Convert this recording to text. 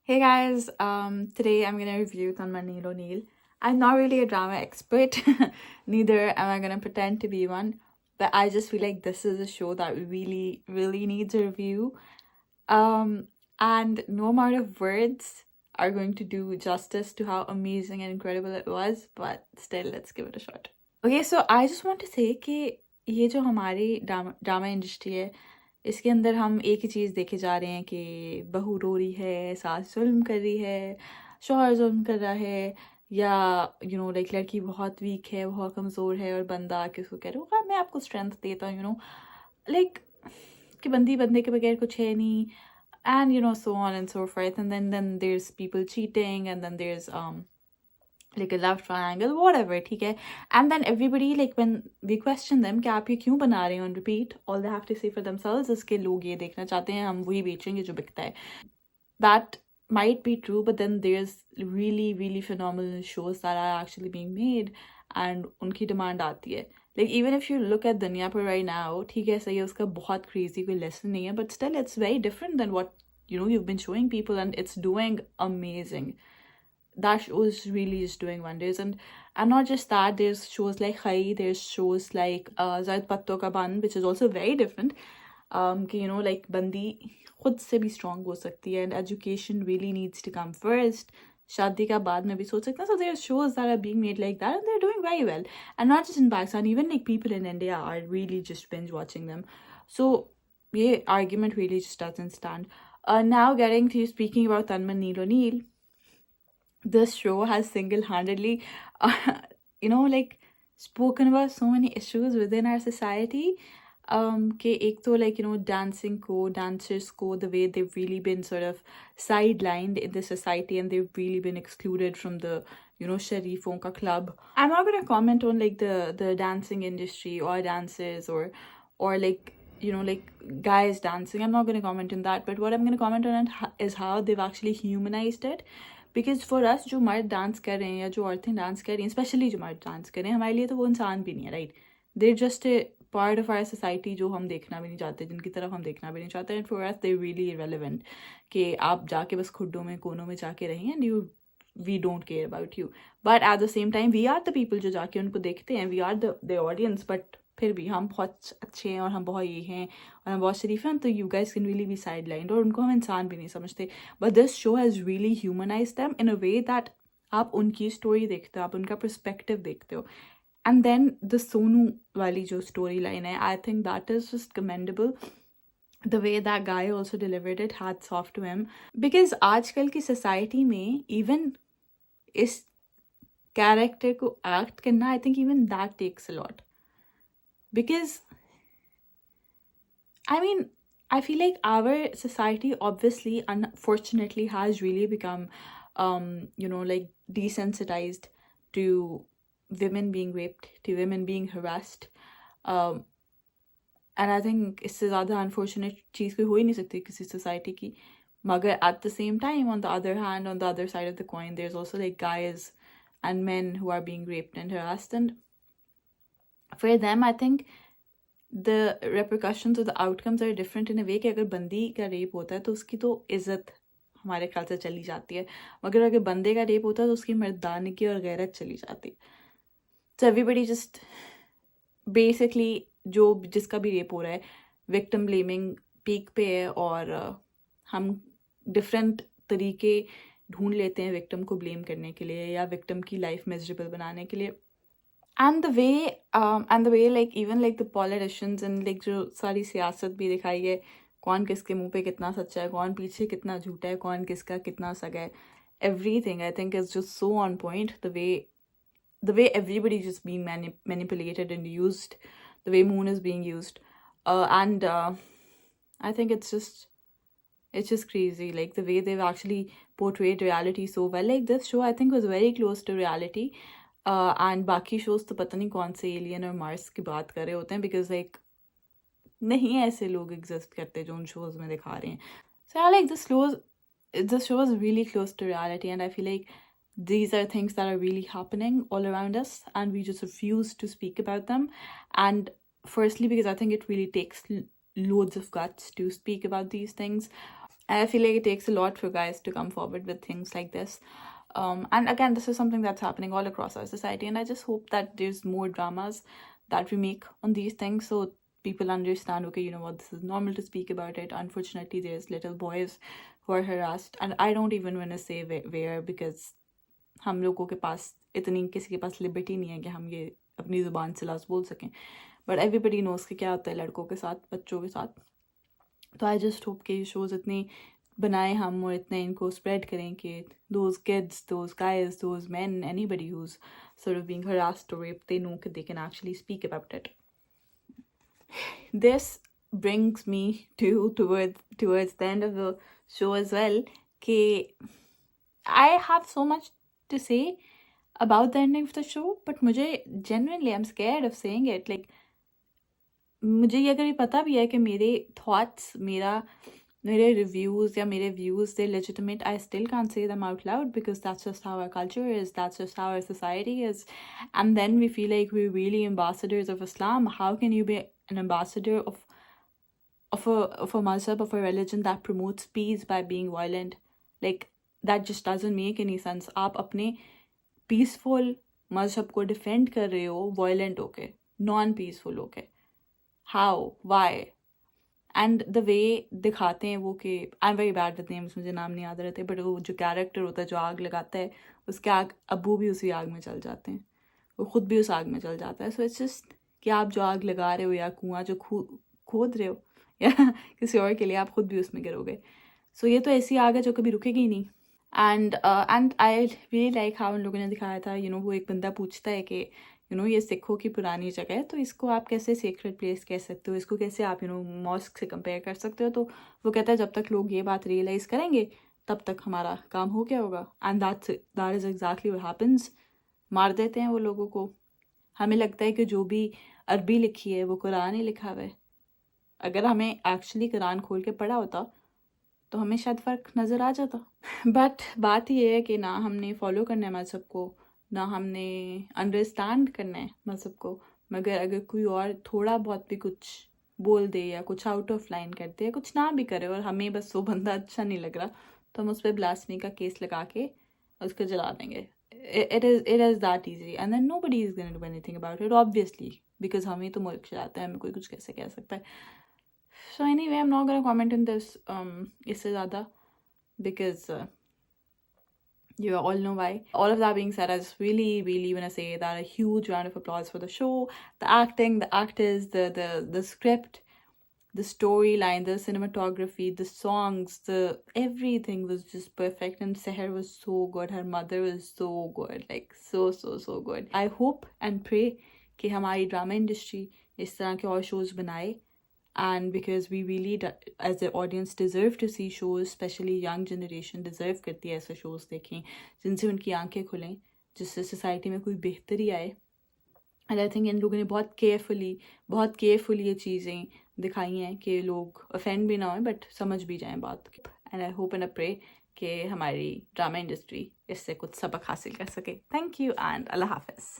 Hey guys, today I'm gonna review Tanmay O'Neill. I'm not really a drama expert, neither am I gonna pretend to be one, but I just feel like this is a show that really, really needs a review. Um, and no amount of words are going to do justice to how amazing and incredible it was, but still, let's give it a shot. Okay, so I just want to say कि ये जो हमारी drama industry है इसके अंदर हम एक ही चीज़ देखे जा रहे हैं कि बहू रो रही है, सास जुल्म कर रही है, शौहर जुल्म कर रहा है, या लाइक लड़की बहुत वीक है, बहुत कमज़ोर है और बंदा आके उसको कह रहा होगा मैं आपको स्ट्रेंथ देता हूँ, लाइक कि बंदी बंदे के बगैर कुछ है नहीं, and so on and so forth, and then there's people cheating, and then there's like a love triangle, whatever, ठीक है. And then everybody, like when we question them कि आप ये क्यों बना रहे हो on repeat, all they have to say for themselves is कि लोग ये देखना चाहते हैं, हम वही बेचेंगे जो बिकता है. That might be true, but then there's really, really phenomenal shows that are actually being made, and उनकी demand आती है. Like even if you look at Duniyapur right now, ठीक है, सही है, उसका बहुत crazy कोई lesson नहीं है, but still it's very different than what you've been showing people, and it's doing amazing. That show is really just doing wonders, and not just that, there's shows like Khai, there's shows like Zaid Patto Ka Ban, which is also very different. कि like बंदी खुद से भी strong हो सकती है, and education really needs to come first. शादी का बाद में भी सोच सकते हैं. So there's shows that are being made like that, and they're doing very well. And not just in Pakistan, even like people in India are really just binge watching them. So yeah, argument really just doesn't stand. Now getting to speaking about Tanman O'Neill, this show has single-handedly, like spoken about so many issues within our society. कि एक तो like dancing को, dancers को, the way they've really been sort of sidelined in the society, and they've really been excluded from the sharifon ka club. I'm not gonna comment on like the dancing industry or dancers or like like guys dancing. I'm not gonna comment on that, but what I'm gonna comment on is how they've actually humanized it. Because for us जो मर्द dance कर रहे हैं या जो औरतें dance कर रही हैं, स्पेशली जो मर्द डांस कर रहे हैं, हमारे लिए तो वो इंसान भी नहीं है, right. There just a part of our society जो हम देखना भी नहीं चाहते, जिनकी तरफ हम देखना भी नहीं चाहते. And for us they really irrelevant कि आप जाके बस खुड्डों में कोनों में जाके रहें, and we don't care about you. But at the same time we are the people जो जाके उनको देखते हैं, we are the audience. But फिर भी हम बहुत अच्छे हैं और हम बहुत ये हैं और हम बहुत शरीफ हैं, तो you guys can really be side lined, और उनको हम इंसान भी नहीं समझते. But this show has really humanise them in a way that आप उनकी स्टोरी देखते हो, आप उनका परस्पेक्टिव देखते हो. एंड देन द सोनू वाली जो स्टोरी लाइन है, I think that is just commendable. The way that guy also delivered it, hats off to him. Because आजकल की सोसाइटी में even इस कैरेक्टर को एक्ट करना, I think even that takes a lot. Because I mean, I feel like our society obviously unfortunately has really become like desensitized to women being raped, to women being harassed. And I think इससे ज़्यादा unfortunate चीज़ कोई हो ही नहीं सकती किसी society की. मगर at the same time, on the other hand, on the other side of the coin, there's also like guys and men who are being raped and harassed, and for them I think the repercussions or the outcomes are different in a way कि अगर बंदी का rape होता है तो उसकी तो इज्जत हमारे ख्याल से चली जाती है, मगर अगर बंदे का रेप होता है तो उसकी मर्दानगी और गैरत चली जाती है. So everybody just basically जो जिसका भी रेप हो रहा है, विक्टिम ब्लेमिंग पीक पे है, और हम डिफरेंट तरीके ढूंढ लेते हैं विक्टिम को ब्लेम करने के लिए या विक्टिम की लाइफ मिजरेबल बनाने के लिए. And the way like even like the politicians and like जो सारी सियासत भी दिखाई है, कौन किसके मुंह पे कितना सच्चा है, कौन पीछे कितना झूठा है, कौन किसका कितना सगा है, everything I think is just so on point. The way everybody just being manipulated and used, the way Moon is being used, and I think it's just crazy, like the way they've actually portrayed reality so well. Like this show I think was very close to reality. And बाकी shows तो पता नहीं कौन से alien और Mars की बात कर रहे होते हैं, बिकॉज लाइक नहीं ऐसे लोग एग्जिस्ट करते जो उन शोज में दिखा रहे हैं. So I like this show is really close to reality, and I feel like these are things that are really happening all around us, and we just refuse to speak about them. And firstly, because I think it really takes loads of guts to speak about these things. And I feel like it takes a lot for guys to come forward with things like this. And again, this is something that's happening all across our society, and I just hope that there's more dramas that we make on these things so people understand, okay, you know what, this is normal to speak about it. Unfortunately, there's little boys who are harassed, and I don't even want to say where, because हम लोगों के पास इतनी किसी के पास liberty नहीं है कि हम ये अपनी ज़ुबान से लफ्ज़ बोल सकें, बट एवरीबडी नोज़ कि क्या होता है लड़कों के साथ, बच्चों के साथ. तो आई जस्ट होप कि ये शोज़ इतने बनाए हम और इतने इनको स्प्रेड करें कि those kids, those guys, those men, anybody who's sort of being harassed or raped, they know that they can actually speak about it. This brings me towards the end of the show as well, कि I have so much to say about the ending of the show, but मुझे genuinely I'm scared of saying it. Like मुझे ये अगर ये पता भी है कि मेरे thoughts, मेरे reviews या मेरे views, they're legitimate, I still can't say them out loud because that's just how our culture is, that's just how our society is. And then we feel like we're really ambassadors of Islam. How can you be an ambassador of a mazhab, of a religion that promotes peace by being violent? Like, that just doesn't make any sense. आप अपने peaceful mazhab को defend कर रहे हो violent होके, non-peaceful होके. How? Why? And the way दिखाते हैं वो कि I am very bad with names, मुझे नाम नहीं याद रहते, बट वो जो कैरेक्टर होता है जो आग लगाता है, उसके अब्बू भी उसी आग में चल जाते हैं, वो खुद भी उस आग में चल जाता है. सो इट्स जस्ट कि आप जो आग लगा रहे हो या कुआं जो खोद रहे हो या किसी और के लिए, आप खुद भी उसमें गिरोगे. सो ये तो ऐसी आग है जो कभी रुकेगी ही नहीं. And I really like how उन लोगों ने दिखाया था, यू नो, वो एक बंदा पूछता है कि यू नो ये सिखों की पुरानी जगह है, तो इसको आप कैसे सेक्रेट प्लेस कह सकते हो, इसको कैसे आप यू नो मॉस्क से कंपेयर कर सकते हो. तो वो कहता है जब तक लोग ये बात रियलाइज़ करेंगे तब तक हमारा काम हो गया होगा. And that is exactly what happens. मार देते हैं वो लोगों को. हमें लगता है कि जो भी अरबी लिखी है वो कुरान ही लिखा हुआ है. अगर हमें एक्चुअली कुरान खोल के पढ़ा होता तो हमें शायद फ़र्क नज़र आ जाता. बट बात ये है कि ना हमने फॉलो करना है मज़हब को, ना हमने अंडरस्टैंड करना है मज़हब को. मगर अगर कोई और थोड़ा बहुत भी कुछ बोल दे या कुछ आउट ऑफ लाइन कर दे या कुछ ना भी करे और हमें बस वो बंदा अच्छा नहीं लग रहा, तो हम उस पर ब्लास्फेमी का केस लगा के उसको जला देंगे. It is that easy, and then nobody is going to do anything about it, obviously, because हम ही तो मुल्क चलाते हैं, हमें कोई कुछ कैसे कह सकता है. So anyway, I'm not going to comment on this इससे ज़्यादा, because you all know why. All of that being said, I just really want to say that a huge round of applause for the show, the acting, the actors, the script, the storyline, the cinematography, the songs, the everything was just perfect. And Seher was so good. Her mother was so good, like so good. I hope and pray कि हमारी drama industry इस तरह के और shows बनाए. And because we really as the audience deserve to see shows, especially young generation deserve करती है ऐसे shows देखें जिनसे उनकी आंखें खुलें, जिससे society में कोई बेहतरी आए. And I think इन लोगों ने बहुत carefully ये चीज़ें दिखाई हैं कि लोग offend भी ना हों but समझ भी जाएं बात. And I hope and I pray कि हमारी ड्रामा इंडस्ट्री इससे कुछ सबक हासिल कर सके. Thank you and अल्लाह हाफ़िज़.